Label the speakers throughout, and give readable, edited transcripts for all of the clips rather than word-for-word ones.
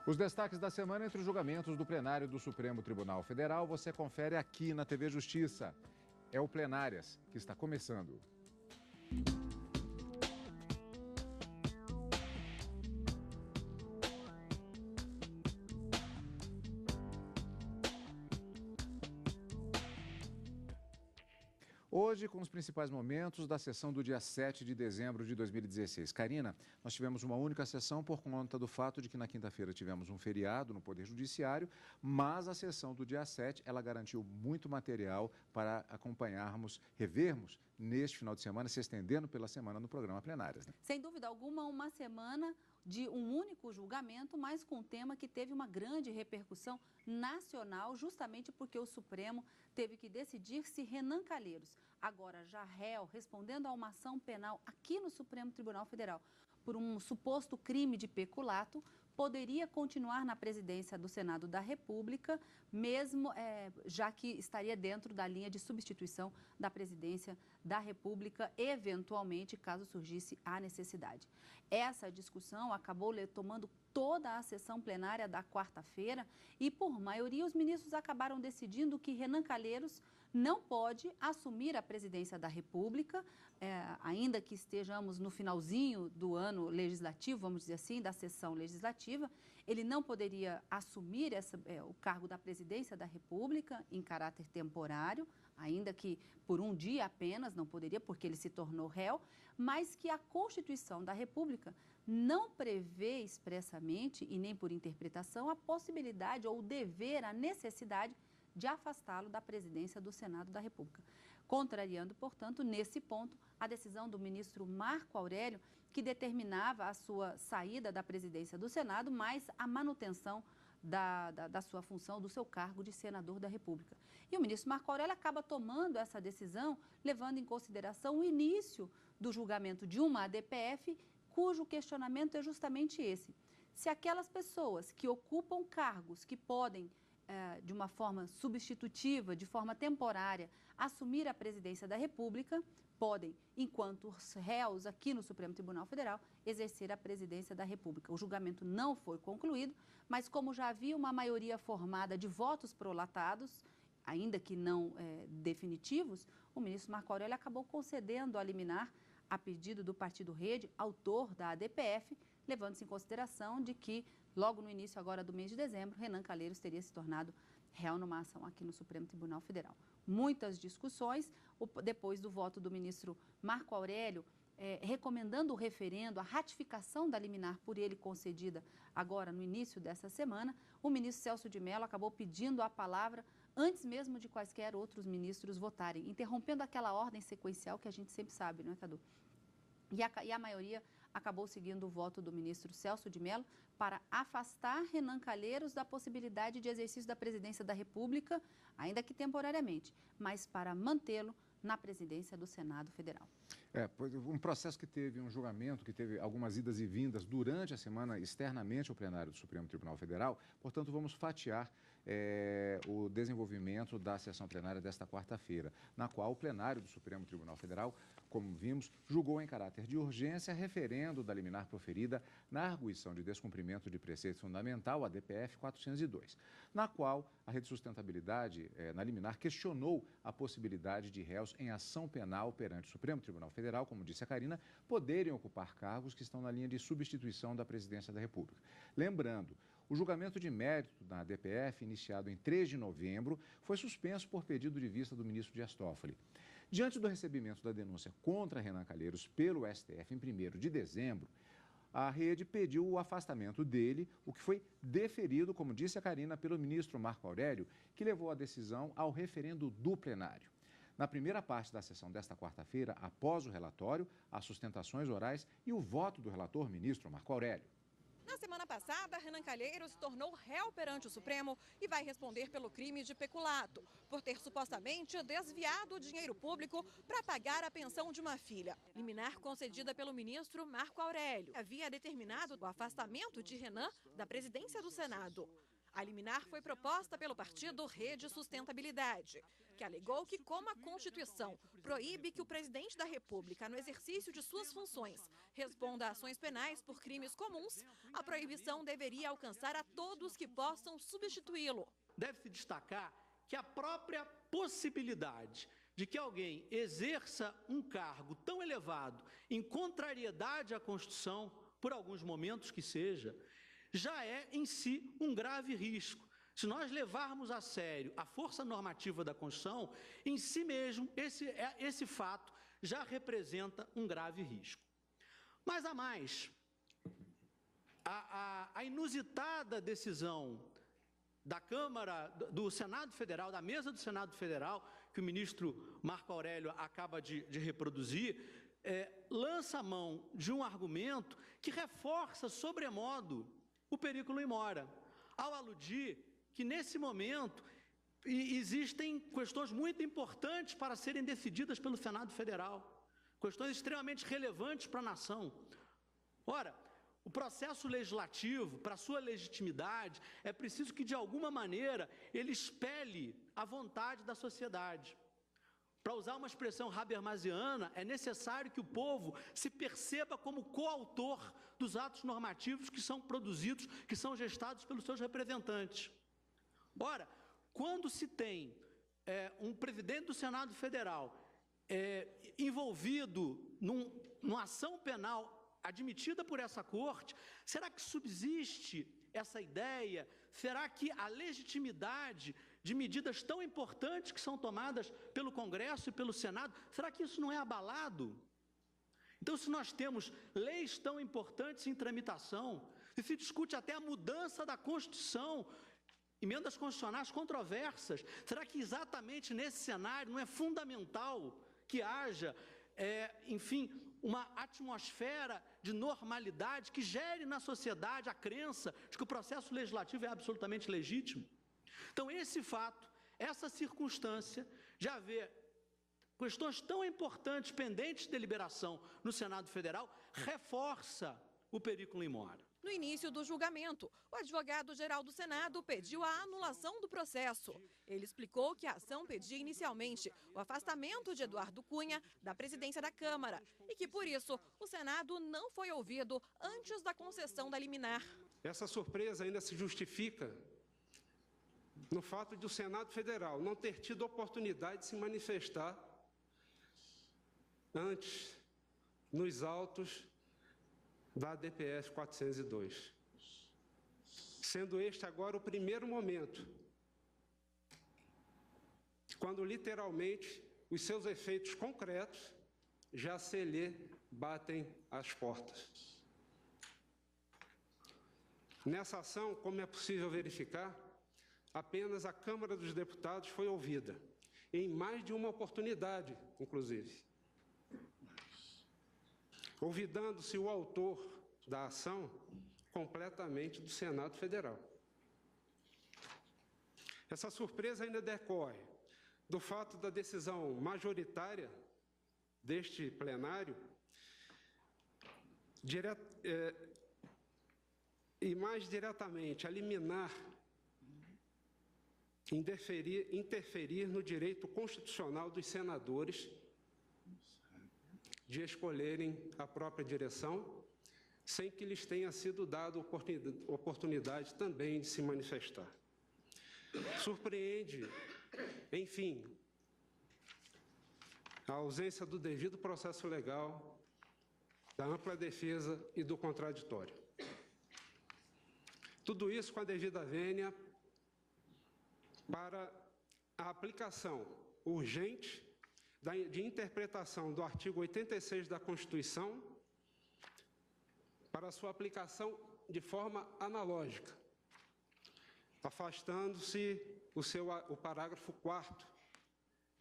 Speaker 1: Os destaques da semana entre os julgamentos do plenário do Supremo Tribunal Federal, você confere aqui na TV Justiça. É o Plenárias que está começando. Hoje, com os principais momentos da sessão do dia 7 de dezembro de 2016. Karina, nós tivemos uma única sessão por conta do fato de que na quinta-feira tivemos um feriado no Poder Judiciário, mas a sessão do dia 7, ela garantiu muito material para acompanharmos, revermos neste final de semana, se estendendo pela semana no programa Plenárias, né?
Speaker 2: Sem dúvida alguma, uma semana de um único julgamento, mas com um tema que teve uma grande repercussão nacional, justamente porque o Supremo teve que decidir se Renan Calheiros, agora já réu, respondendo a uma ação penal aqui no Supremo Tribunal Federal, por um suposto crime de peculato, poderia continuar na presidência do Senado da República, mesmo já que estaria dentro da linha de substituição da presidência da República, eventualmente, caso surgisse a necessidade. Essa discussão acabou tomando toda a sessão plenária da quarta-feira e, por maioria, os ministros acabaram decidindo que Renan Calheiros não pode assumir a presidência da República, ainda que estejamos no finalzinho do ano legislativo, vamos dizer assim, da sessão legislativa, ele não poderia assumir o cargo da presidência da República em caráter temporário, ainda que por um dia apenas, não poderia, porque ele se tornou réu, mas que a Constituição da República não prevê expressamente e nem por interpretação a possibilidade ou o dever, a necessidade de afastá-lo da presidência do Senado da República, contrariando, portanto, nesse ponto, a decisão do ministro Marco Aurélio, que determinava a sua saída da presidência do Senado, mas a manutenção da sua função, do seu cargo de senador da República. E o ministro Marco Aurélio acaba tomando essa decisão, levando em consideração o início do julgamento de uma ADPF, cujo questionamento é justamente esse. Se aquelas pessoas que ocupam cargos que podem, de uma forma substitutiva, de forma temporária, assumir a presidência da República, podem, enquanto réus aqui no Supremo Tribunal Federal, exercer a presidência da República. O julgamento não foi concluído, mas como já havia uma maioria formada de votos prolatados, ainda que não definitivos, o ministro Marco Aurélio acabou concedendo a liminar a pedido do Partido Rede, autor da ADPF, levando-se em consideração de que, logo no início agora do mês de dezembro, Renan Calheiros teria se tornado réu numa ação aqui no Supremo Tribunal Federal. Muitas discussões, depois do voto do ministro Marco Aurélio, recomendando o referendo, a ratificação da liminar por ele concedida agora no início dessa semana, o ministro Celso de Mello acabou pedindo a palavra antes mesmo de quaisquer outros ministros votarem, interrompendo aquela ordem sequencial que a gente sempre sabe, não é, Cadu? E a maioria acabou seguindo o voto do ministro Celso de Mello para afastar Renan Calheiros da possibilidade de exercício da presidência da República, ainda que temporariamente, mas para mantê-lo na presidência do Senado Federal.
Speaker 1: Um processo que teve um julgamento, que teve algumas idas e vindas durante a semana externamente ao plenário do Supremo Tribunal Federal, portanto, vamos fatiar o desenvolvimento da sessão plenária desta quarta-feira, na qual o plenário do Supremo Tribunal Federal, como vimos, julgou em caráter de urgência referendo da liminar proferida na arguição de descumprimento de preceito fundamental, a DPF 402, na qual a Rede Sustentabilidade, na liminar, questionou a possibilidade de réus em ação penal perante o Supremo Tribunal Federal, como disse a Karina, poderem ocupar cargos que estão na linha de substituição da presidência da República. Lembrando, o julgamento de mérito na DPF, iniciado em 3 de novembro, foi suspenso por pedido de vista do ministro Dias Toffoli. Diante do recebimento da denúncia contra Renan Calheiros pelo STF em 1º de dezembro, a rede pediu o afastamento dele, o que foi deferido, como disse a Karina, pelo ministro Marco Aurélio, que levou a decisão ao referendo do plenário. Na primeira parte da sessão desta quarta-feira, após o relatório, as sustentações orais e o voto do relator ministro Marco Aurélio.
Speaker 3: Na semana passada, Renan Calheiros se tornou réu perante o Supremo e vai responder pelo crime de peculato, por ter supostamente desviado o dinheiro público para pagar a pensão de uma filha. Liminar concedida pelo ministro Marco Aurélio havia determinado o afastamento de Renan da presidência do Senado. A liminar foi proposta pelo partido Rede Sustentabilidade. que alegou que, como a Constituição proíbe que o presidente da República, no exercício de suas funções, responda a ações penais por crimes comuns, a proibição deveria alcançar a todos que possam substituí-lo.
Speaker 4: Deve-se destacar que a própria possibilidade de que alguém exerça um cargo tão elevado em contrariedade à Constituição, por alguns momentos que seja, já é em si um grave risco. Se nós levarmos a sério a força normativa da Constituição, em si mesmo, esse fato já representa um grave risco. Mas há mais. A inusitada decisão da Câmara, do Senado Federal, da mesa do Senado Federal, que o ministro Marco Aurélio acaba de reproduzir, lança a mão de um argumento que reforça sobremodo o periculum in mora, ao aludir que, nesse momento, existem questões muito importantes para serem decididas pelo Senado Federal, questões extremamente relevantes para a nação. Ora, o processo legislativo, para sua legitimidade, é preciso que, de alguma maneira, ele espelhe a vontade da sociedade. Para usar uma expressão habermasiana, é necessário que o povo se perceba como coautor dos atos normativos que são produzidos, que são gestados pelos seus representantes. Ora, quando se tem um presidente do Senado Federal envolvido numa ação penal admitida por essa corte, será que subsiste essa ideia? Será que a legitimidade de medidas tão importantes que são tomadas pelo Congresso e pelo Senado, será que isso não é abalado? Então, se nós temos leis tão importantes em tramitação, e se discute até a mudança da Constituição, emendas constitucionais controversas, será que exatamente nesse cenário não é fundamental que haja, enfim, uma atmosfera de normalidade que gere na sociedade a crença de que o processo legislativo é absolutamente legítimo? Então, esse fato, essa circunstância de haver questões tão importantes pendentes de deliberação no Senado Federal, reforça o periculum in mora.
Speaker 3: No início do julgamento, o advogado-geral do Senado pediu a anulação do processo. Ele explicou que a ação pedia inicialmente o afastamento de Eduardo Cunha da presidência da Câmara e que, por isso, o Senado não foi ouvido antes da concessão da liminar.
Speaker 5: Essa surpresa ainda se justifica no fato de o Senado Federal não ter tido oportunidade de se manifestar antes nos autos da DPF 402, sendo este agora o primeiro momento, quando literalmente os seus efeitos concretos já se lhe batem às portas. Nessa ação, como é possível verificar, apenas a Câmara dos Deputados foi ouvida, em mais de uma oportunidade, inclusive. Olvidando-se o autor da ação completamente do Senado Federal. Essa surpresa ainda decorre do fato da decisão majoritária deste plenário e mais diretamente a liminar interferir no direito constitucional dos senadores de escolherem a própria direção, sem que lhes tenha sido dado oportunidade também de se manifestar. Surpreende, enfim, a ausência do devido processo legal, da ampla defesa e do contraditório. Tudo isso com a devida vênia para a aplicação urgente de interpretação do artigo 86 da Constituição para sua aplicação de forma analógica, afastando-se o parágrafo 4º,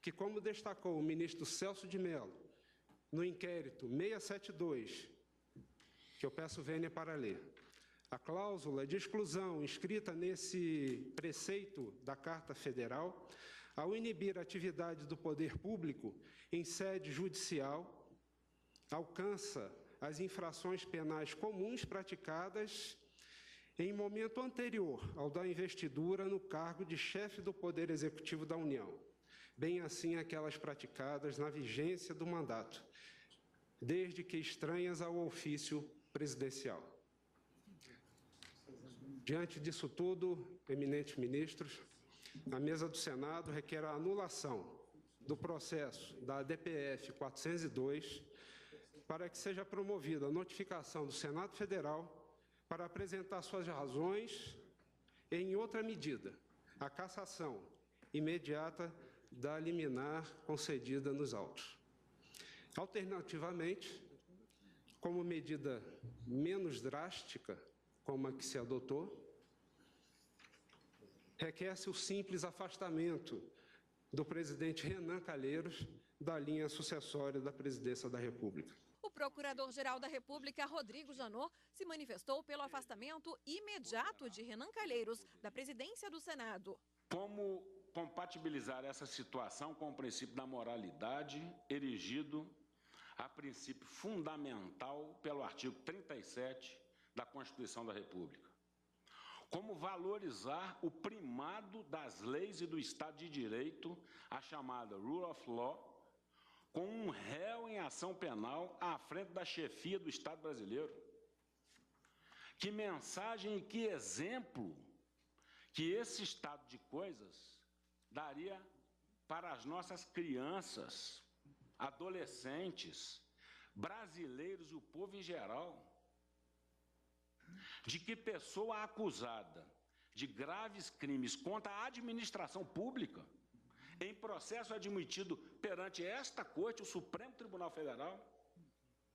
Speaker 5: que, como destacou o ministro Celso de Mello, no inquérito 672, que eu peço vênia para ler, a cláusula de exclusão inscrita nesse preceito da Carta Federal, ao inibir a atividade do poder público em sede judicial, alcança as infrações penais comuns praticadas em momento anterior ao da investidura no cargo de chefe do Poder Executivo da União, bem assim aquelas praticadas na vigência do mandato, desde que estranhas ao ofício presidencial. Diante disso tudo, eminentes ministros, a mesa do Senado requer a anulação do processo da DPF 402 para que seja promovida a notificação do Senado Federal para apresentar suas razões e, em outra medida, a cassação imediata da liminar concedida nos autos. Alternativamente, como medida menos drástica, como a que se adotou, requer-se o simples afastamento do presidente Renan Calheiros da linha sucessória da presidência da República.
Speaker 3: O Procurador-Geral da República, Rodrigo Janot, se manifestou pelo afastamento imediato de Renan Calheiros da presidência do Senado.
Speaker 6: Como compatibilizar essa situação com o princípio da moralidade, erigido a princípio fundamental pelo artigo 37 da Constituição da República? Como valorizar o primado das leis e do Estado de Direito, a chamada Rule of Law, com um réu em ação penal à frente da chefia do Estado brasileiro? Que mensagem e que exemplo que esse estado de coisas daria para as nossas crianças, adolescentes, brasileiros e o povo em geral? De que pessoa acusada de graves crimes contra a administração pública, em processo admitido perante esta Corte, o Supremo Tribunal Federal,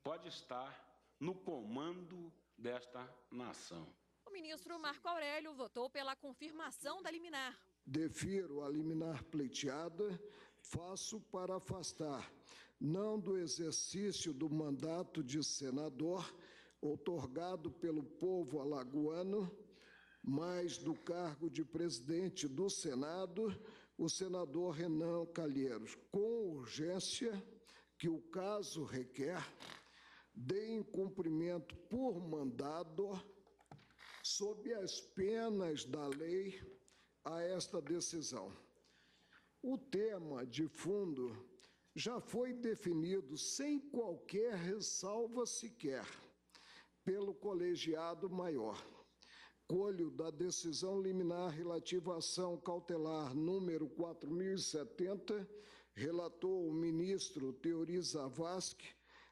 Speaker 6: pode estar no comando desta nação.
Speaker 3: O ministro Marco Aurélio votou pela confirmação da liminar.
Speaker 7: Defiro a liminar pleiteada, faço para afastar, não do exercício do mandato de senador, outorgado pelo povo alagoano, mas do cargo de presidente do Senado, o senador Renan Calheiros, com urgência que o caso requer, deem cumprimento por mandado, sob as penas da lei, a esta decisão. O tema de fundo já foi definido sem qualquer ressalva sequer pelo colegiado maior. Colho da decisão liminar relativa à ação cautelar número 4070, relatou o ministro Teori Zavascki,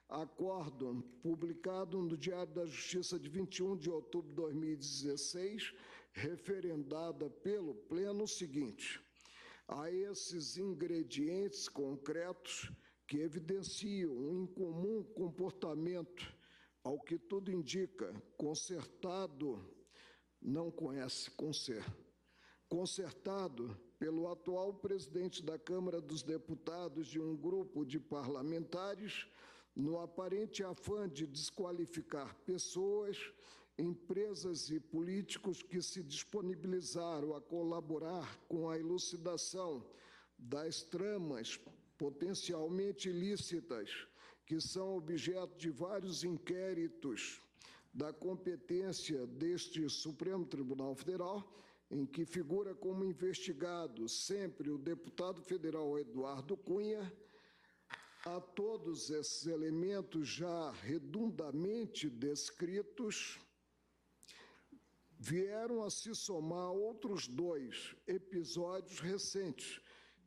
Speaker 7: acórdão publicado no Diário da Justiça de 21 de outubro de 2016, referendada pelo Pleno o seguinte: a esses ingredientes concretos que evidenciam um incomum comportamento, ao que tudo indica, concertado, não conhece concertado pelo atual presidente da Câmara dos Deputados de um grupo de parlamentares, no aparente afã de desqualificar pessoas, empresas e políticos que se disponibilizaram a colaborar com a elucidação das tramas potencialmente ilícitas que são objeto de vários inquéritos da competência deste Supremo Tribunal Federal, em que figura como investigado sempre o deputado federal Eduardo Cunha. A todos esses elementos já redundamente descritos, vieram a se somar outros dois episódios recentes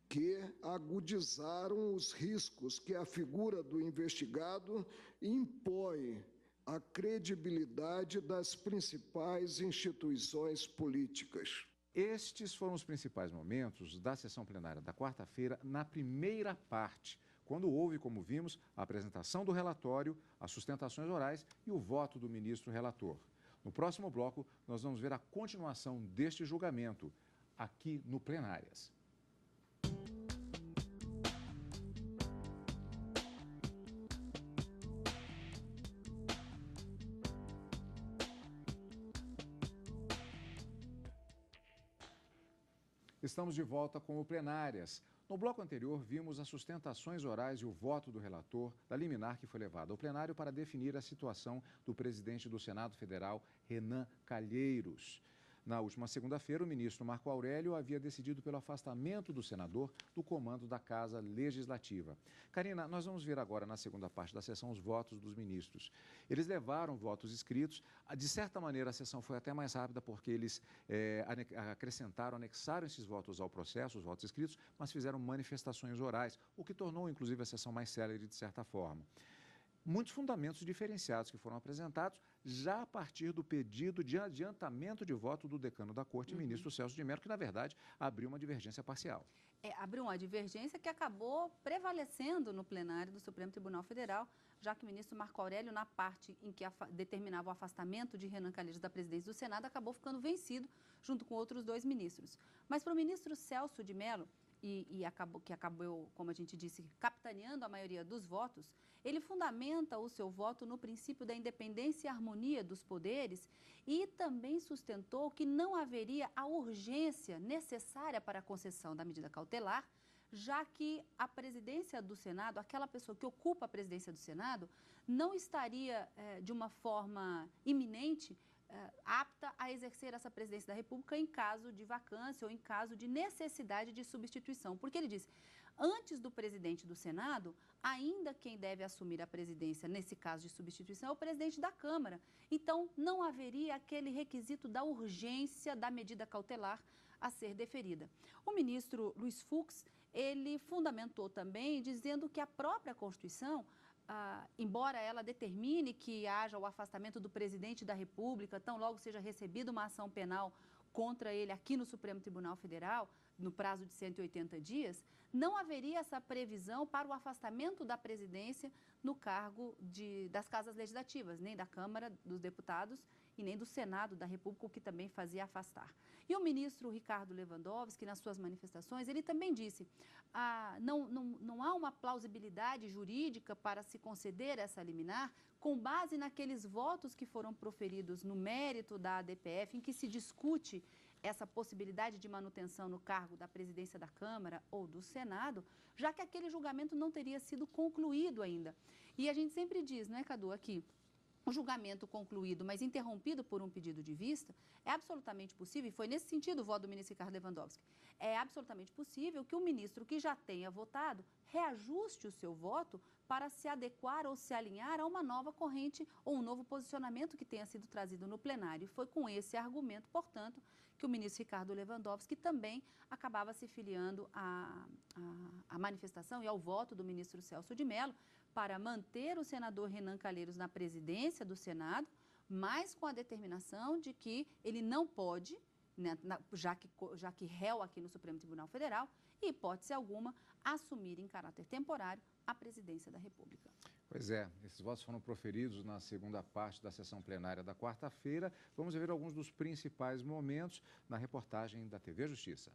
Speaker 7: que agudizaram os riscos que a figura do investigado impõe à credibilidade das principais instituições políticas.
Speaker 1: Estes foram os principais momentos da sessão plenária da quarta-feira, na primeira parte, quando houve, como vimos, a apresentação do relatório, as sustentações orais e o voto do ministro relator. No próximo bloco, nós vamos ver a continuação deste julgamento, aqui no Plenárias. Estamos de volta com o Plenárias. No bloco anterior, vimos as sustentações orais e o voto do relator da liminar que foi levada ao plenário para definir a situação do presidente do Senado Federal, Renan Calheiros. Na última segunda-feira, o ministro Marco Aurélio havia decidido pelo afastamento do senador do comando da Casa Legislativa. Karina, nós vamos ver agora na segunda parte da sessão os votos dos ministros. Eles levaram votos escritos. De certa maneira, a sessão foi até mais rápida porque eles anexaram esses votos ao processo, os votos escritos, mas fizeram manifestações orais, o que tornou, inclusive, a sessão mais célere de certa forma. Muitos fundamentos diferenciados que foram apresentados já a partir do pedido de adiantamento de voto do decano da Corte, ministro Celso de Mello, que, na verdade, abriu uma divergência parcial.
Speaker 2: Abriu uma divergência que acabou prevalecendo no plenário do Supremo Tribunal Federal, já que o ministro Marco Aurélio, na parte em que determinava o afastamento de Renan Calheiros da presidência do Senado, acabou ficando vencido junto com outros 2 ministros. Mas para o ministro Celso de Mello, que acabou, como a gente disse, capitaneando a maioria dos votos, ele fundamenta o seu voto no princípio da independência e harmonia dos poderes e também sustentou que não haveria a urgência necessária para a concessão da medida cautelar, já que a presidência do Senado, aquela pessoa que ocupa a presidência do Senado, não estaria de uma forma iminente apta a exercer essa presidência da República em caso de vacância ou em caso de necessidade de substituição. Porque ele diz, antes do presidente do Senado, ainda quem deve assumir a presidência nesse caso de substituição é o presidente da Câmara. Então, não haveria aquele requisito da urgência da medida cautelar a ser deferida. O ministro Luiz Fux, ele fundamentou também dizendo que a própria Constituição, embora ela determine que haja o afastamento do presidente da República, tão logo seja recebida uma ação penal contra ele aqui no Supremo Tribunal Federal, no prazo de 180 dias, não haveria essa previsão para o afastamento da presidência no cargo das casas legislativas, nem da Câmara dos Deputados e nem do Senado da República, o que também fazia afastar. E o ministro Ricardo Lewandowski, nas suas manifestações, ele também disse não há uma plausibilidade jurídica para se conceder essa liminar com base naqueles votos que foram proferidos no mérito da ADPF, em que se discute essa possibilidade de manutenção no cargo da presidência da Câmara ou do Senado, já que aquele julgamento não teria sido concluído ainda. E a gente sempre diz, não é, Cadu, aqui, o julgamento concluído, mas interrompido por um pedido de vista, é absolutamente possível, e foi nesse sentido o voto do ministro Ricardo Lewandowski, é absolutamente possível que o ministro que já tenha votado reajuste o seu voto para se adequar ou se alinhar a uma nova corrente ou um novo posicionamento que tenha sido trazido no plenário. E foi com esse argumento, portanto, que o ministro Ricardo Lewandowski também acabava se filiando à manifestação e ao voto do ministro Celso de Mello para manter o senador Renan Calheiros na presidência do Senado, mas com a determinação de que ele não pode, né, já que réu aqui no Supremo Tribunal Federal, e hipótese alguma, assumir em caráter temporário a presidência da República.
Speaker 1: Pois é, esses votos foram proferidos na segunda parte da sessão plenária da quarta-feira. Vamos ver alguns dos principais momentos na reportagem da TV Justiça.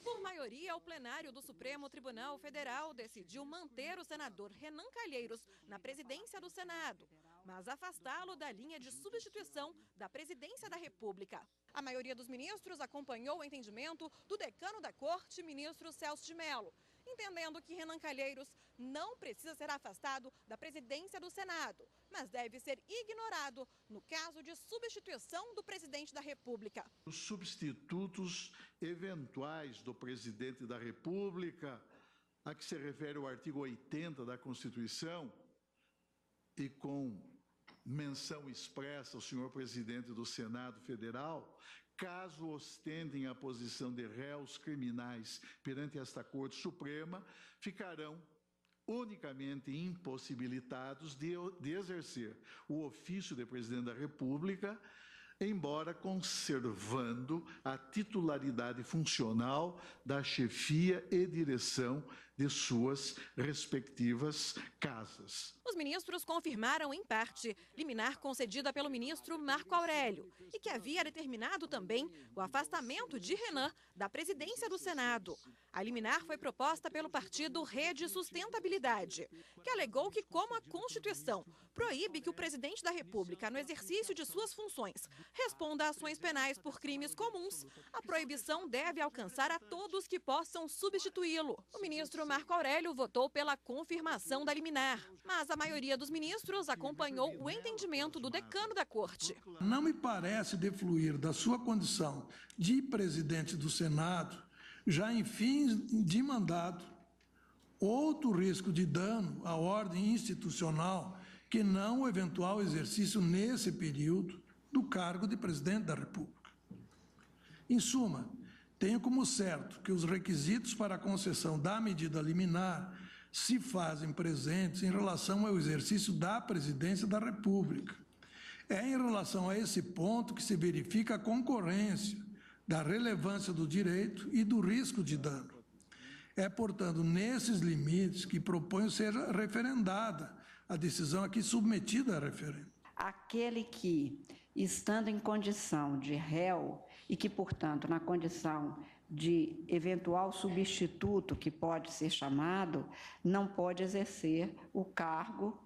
Speaker 3: Por maioria, o plenário do Supremo Tribunal Federal decidiu manter o senador Renan Calheiros na presidência do Senado, mas afastá-lo da linha de substituição da presidência da República. A maioria dos ministros acompanhou o entendimento do decano da Corte, ministro Celso de Mello, entendendo que Renan Calheiros não precisa ser afastado da presidência do Senado, mas deve ser ignorado no caso de substituição do presidente da República.
Speaker 8: Os substitutos eventuais do presidente da República, a que se refere o artigo 80 da Constituição, e com menção expressa ao senhor presidente do Senado Federal, caso ostentem a posição de réus criminais perante esta Corte Suprema, ficarão unicamente impossibilitados de exercer o ofício de presidente da República, embora conservando a titularidade funcional da chefia e direção de suas respectivas casas.
Speaker 3: Os ministros confirmaram, em parte, liminar concedida pelo ministro Marco Aurélio e que havia determinado também o afastamento de Renan da presidência do Senado. A liminar foi proposta pelo partido Rede Sustentabilidade, que alegou que, como a Constituição proíbe que o presidente da República, no exercício de suas funções, responda a ações penais por crimes comuns, a proibição deve alcançar a todos que possam substituí-lo. O ministro Marco Aurélio votou pela confirmação da liminar, mas a maioria dos ministros acompanhou o entendimento do decano da Corte.
Speaker 9: Não me parece defluir da sua condição de presidente do Senado, já em fins de mandato, outro risco de dano à ordem institucional que não o eventual exercício nesse período do cargo de presidente da República. Em suma, tenho como certo que os requisitos para a concessão da medida liminar se fazem presentes em relação ao exercício da presidência da República. É em relação a esse ponto que se verifica a concorrência da relevância do direito e do risco de dano. É, portanto, nesses limites que proponho seja referendada a decisão aqui submetida a referendo.
Speaker 10: Aquele que, estando em condição de réu e que, portanto, na condição de eventual substituto que pode ser chamado, não pode exercer o cargo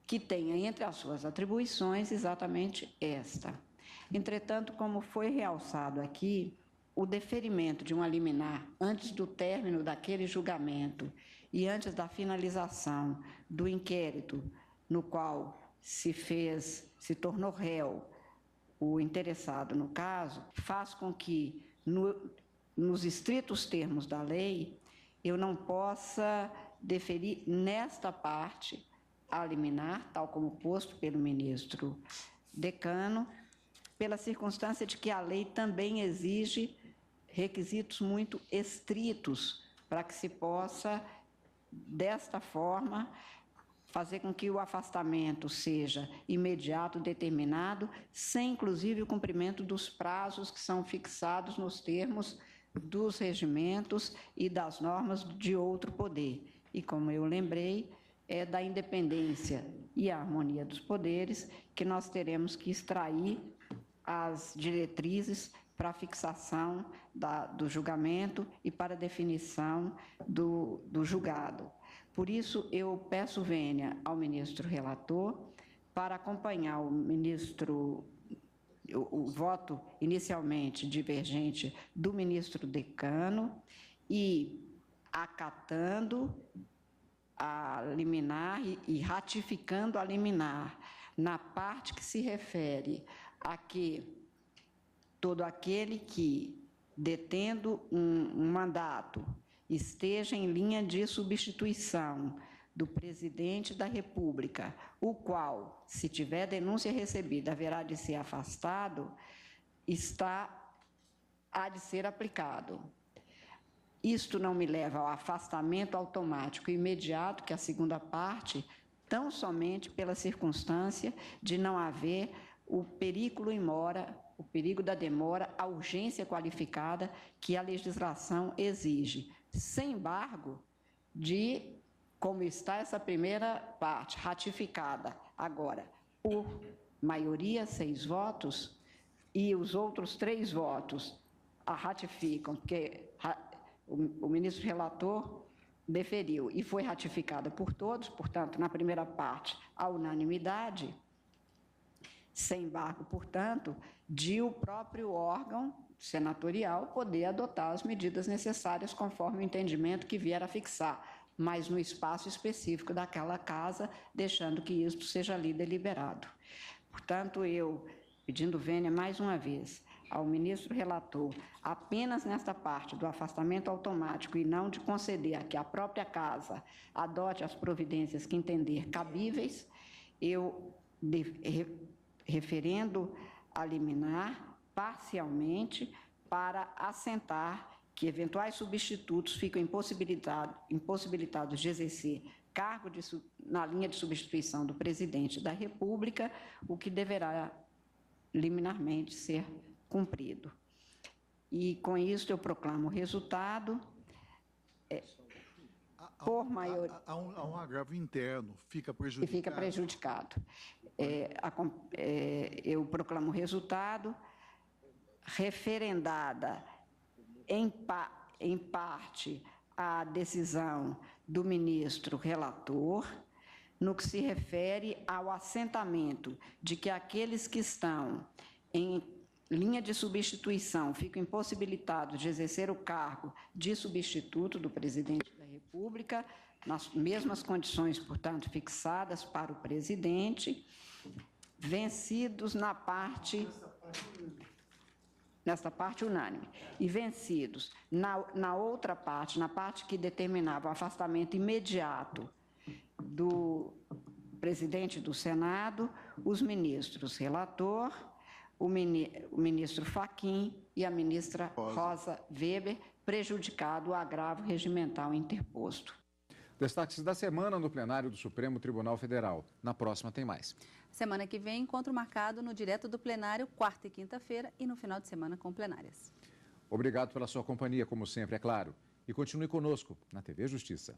Speaker 10: que tenha entre as suas atribuições exatamente esta. Entretanto, como foi realçado aqui, o deferimento de uma liminar antes do término daquele julgamento e antes da finalização do inquérito no qual se tornou réu o interessado no caso, faz com que, nos estritos termos da lei, eu não possa deferir nesta parte a liminar, tal como posto pelo ministro decano, pela circunstância de que a lei também exige requisitos muito estritos para que se possa, desta forma, fazer com que o afastamento seja imediato, determinado, sem, inclusive, o cumprimento dos prazos que são fixados nos termos dos regimentos e das normas de outro poder. E, como eu lembrei, é da independência e a harmonia dos poderes que nós teremos que extrair as diretrizes para a fixação do julgamento e para a definição do julgado. Por isso, eu peço vênia ao ministro relator para acompanhar o voto inicialmente divergente do ministro decano e, acatando a liminar e ratificando a liminar na parte que se refere a que todo aquele que, detendo um mandato, esteja em linha de substituição do presidente da República, o qual, se tiver denúncia recebida, haverá de ser afastado, há de ser aplicado. Isto não me leva ao afastamento automático e imediato, que é a segunda parte, tão somente pela circunstância de não haver o perigo da demora, a urgência qualificada que a legislação exige. Sem embargo, como está essa primeira parte ratificada agora por maioria 6 votos e os outros 3 votos a ratificam, porque o ministro relator deferiu e foi ratificada por todos, portanto, na primeira parte, a unanimidade, sem embargo, portanto, de o próprio órgão senatorial poder adotar as medidas necessárias conforme o entendimento que vier a fixar, mas no espaço específico daquela casa, deixando que isto seja ali deliberado. Portanto, eu, pedindo vênia mais uma vez ao ministro relator, apenas nesta parte do afastamento automático e não de conceder a que a própria casa adote as providências que entender cabíveis, eu referendo a liminar parcialmente para assentar que eventuais substitutos ficam impossibilitados de exercer cargo na linha de substituição do presidente da República, o que deverá liminarmente ser cumprido. E, com isso, eu proclamo o resultado por maioria.
Speaker 8: Há um agravo interno, fica prejudicado.
Speaker 10: E fica prejudicado. Eu proclamo o resultado, referendada em parte a decisão do ministro relator, no que se refere ao assentamento de que aqueles que estão em linha de substituição ficam impossibilitados de exercer o cargo de substituto do presidente da República, nas mesmas condições, portanto, fixadas para o presidente, vencidos nesta parte unânime, e vencidos na outra parte, na parte que determinava o afastamento imediato do presidente do Senado, os ministros relator, o ministro Fachin e a ministra Rosa Weber, prejudicado o agravo regimental interposto.
Speaker 1: Destaques da semana no plenário do Supremo Tribunal Federal. Na próxima tem mais.
Speaker 2: Semana que vem, encontro marcado no Direto do Plenário, quarta e quinta-feira, e no final de semana com plenárias.
Speaker 1: Obrigado pela sua companhia, como sempre, é claro. E continue conosco na TV Justiça.